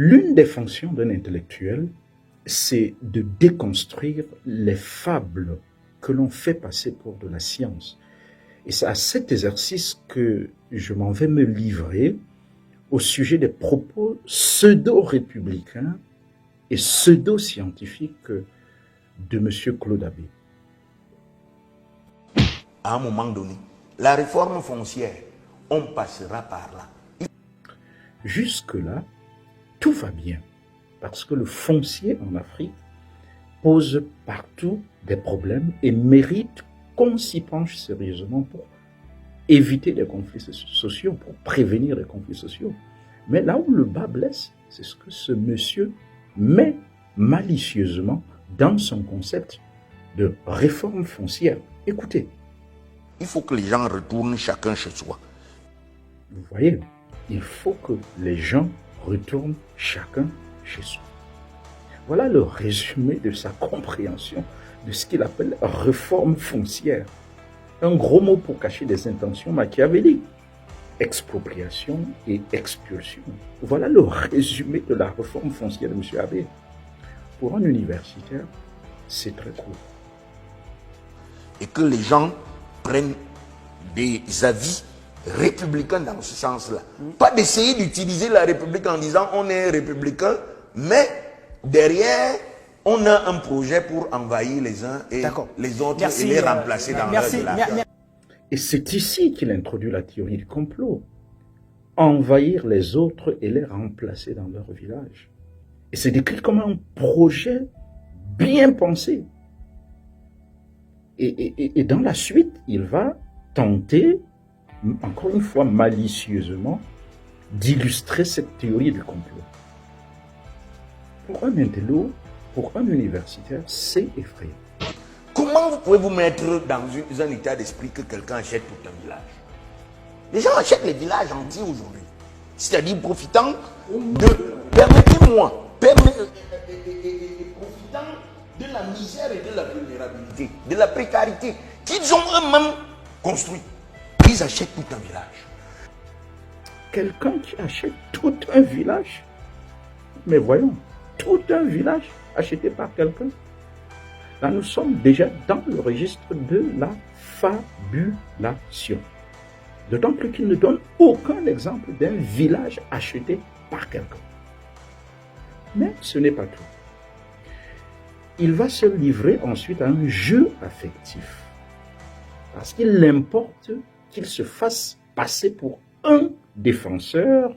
L'une des fonctions d'un intellectuel, c'est de déconstruire les fables que l'on fait passer pour de la science. Et c'est à cet exercice que je m'en vais me livrer au sujet des propos pseudo-républicains et pseudo-scientifiques de M. Claude Abbé. À un moment donné, la réforme foncière, on passera par là. Jusque-là, tout va bien, parce que le foncier en Afrique pose partout des problèmes et mérite qu'on s'y penche sérieusement pour éviter les conflits sociaux, pour prévenir les conflits sociaux. Mais là où le bas blesse, c'est ce que ce monsieur met malicieusement dans son concept de réforme foncière. Écoutez. Il faut que les gens retournent chacun chez soi. Vous voyez, il faut que les gens retournent chacun chez soi. Voilà le résumé de sa compréhension de ce qu'il appelle réforme foncière. Un gros mot pour cacher des intentions machiavéliques. Expropriation et expulsion. Voilà le résumé de la réforme foncière de M. Abbé. Pour un universitaire, c'est très court. Et que les gens prennent des avis républicains dans ce sens-là. Pas d'essayer d'utiliser la République en disant on est républicain, mais derrière, on a un projet pour envahir les uns et les autres et les remplacer dans leur village. Et c'est ici qu'il introduit la théorie du complot. Envahir les autres et les remplacer dans leur village. Et c'est décrit comme un projet bien pensé. Et dans la suite, il va tenter, encore une fois malicieusement, d'illustrer cette théorie du complot. Pour un intello, pour un universitaire, c'est effrayant. Comment vous pouvez vous mettre dans un état d'esprit que quelqu'un achète tout un village? Les gens achètent les villages entiers aujourd'hui. C'est-à-dire profitant de... Permettez-moi, profitant de la misère et de la vulnérabilité, de la précarité qu'ils ont eux-mêmes construit. Ils achètent tout un village. Quelqu'un qui achète tout un village? Mais voyons, tout un village acheté par quelqu'un? Là, nous sommes déjà dans le registre de la fabulation. D'autant plus qu'il ne donne aucun exemple d'un village acheté par quelqu'un. Mais ce n'est pas tout. Il va se livrer ensuite à un jeu affectif. Parce qu'il importe qu'il se fasse passer pour un défenseur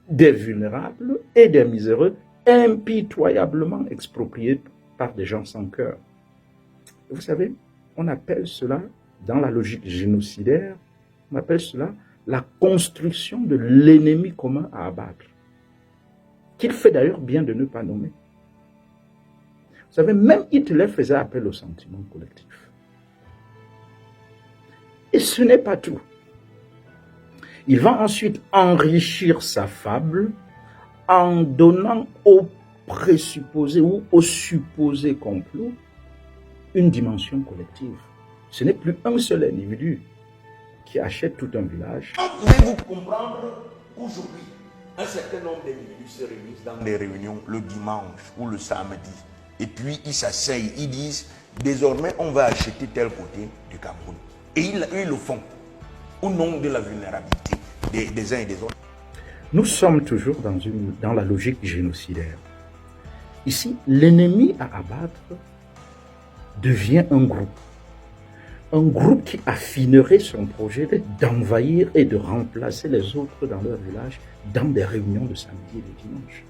des vulnérables et des miséreux impitoyablement expropriés par des gens sans cœur. Vous savez, on appelle cela, dans la logique génocidaire, on appelle cela la construction de l'ennemi commun à abattre, qu'il fait d'ailleurs bien de ne pas nommer. Vous savez, même Hitler faisait appel au sentiment collectif. Et ce n'est pas tout. Il va ensuite enrichir sa fable en donnant au présupposé ou au supposé complot une dimension collective. Ce n'est plus un seul individu qui achète tout un village. Pouvez-vous comprendre qu'aujourd'hui, un certain nombre d'individus se réunissent dans des réunions le dimanche ou le samedi, et puis ils s'asseyent, ils disent désormais on va acheter tel côté du Cameroun. Et ils le font au nom de la vulnérabilité des uns et des autres. Nous sommes toujours dans la logique génocidaire. Ici, l'ennemi à abattre devient un groupe. Un groupe qui affinerait son projet d'envahir et de remplacer les autres dans leur village dans des réunions de samedi et de dimanche.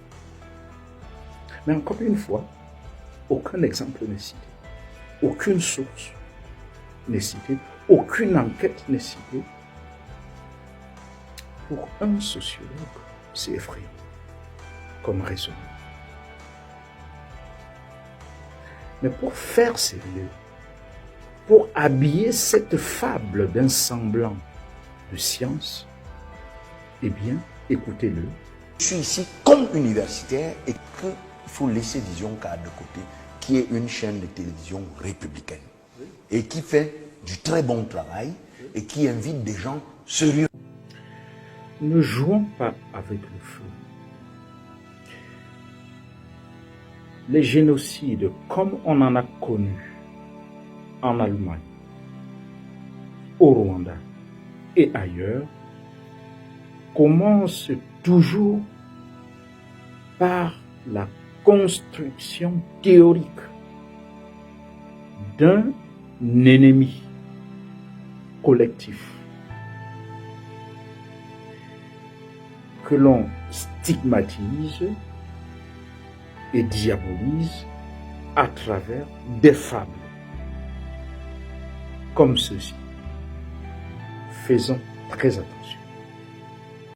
Mais encore une fois, aucun exemple n'est cité. Aucune source n'est citée. Aucune enquête n'est citée. Pour un sociologue, c'est effrayant comme raisonnement. Mais pour faire sérieux, pour habiller cette fable d'un semblant de science, eh bien, écoutez-le. Je suis ici comme universitaire et qu'il faut laisser, disons, qu'à de côté, qui est une chaîne de télévision républicaine et qui fait du très bon travail et qui invite des gens sérieux. Ne jouons pas avec le feu. les génocides comme on en a connu en Allemagne, au Rwanda et ailleurs commencent toujours par la construction théorique d'un ennemi collectif que l'on stigmatise et diabolise à travers des fables comme ceci. Faisons très attention.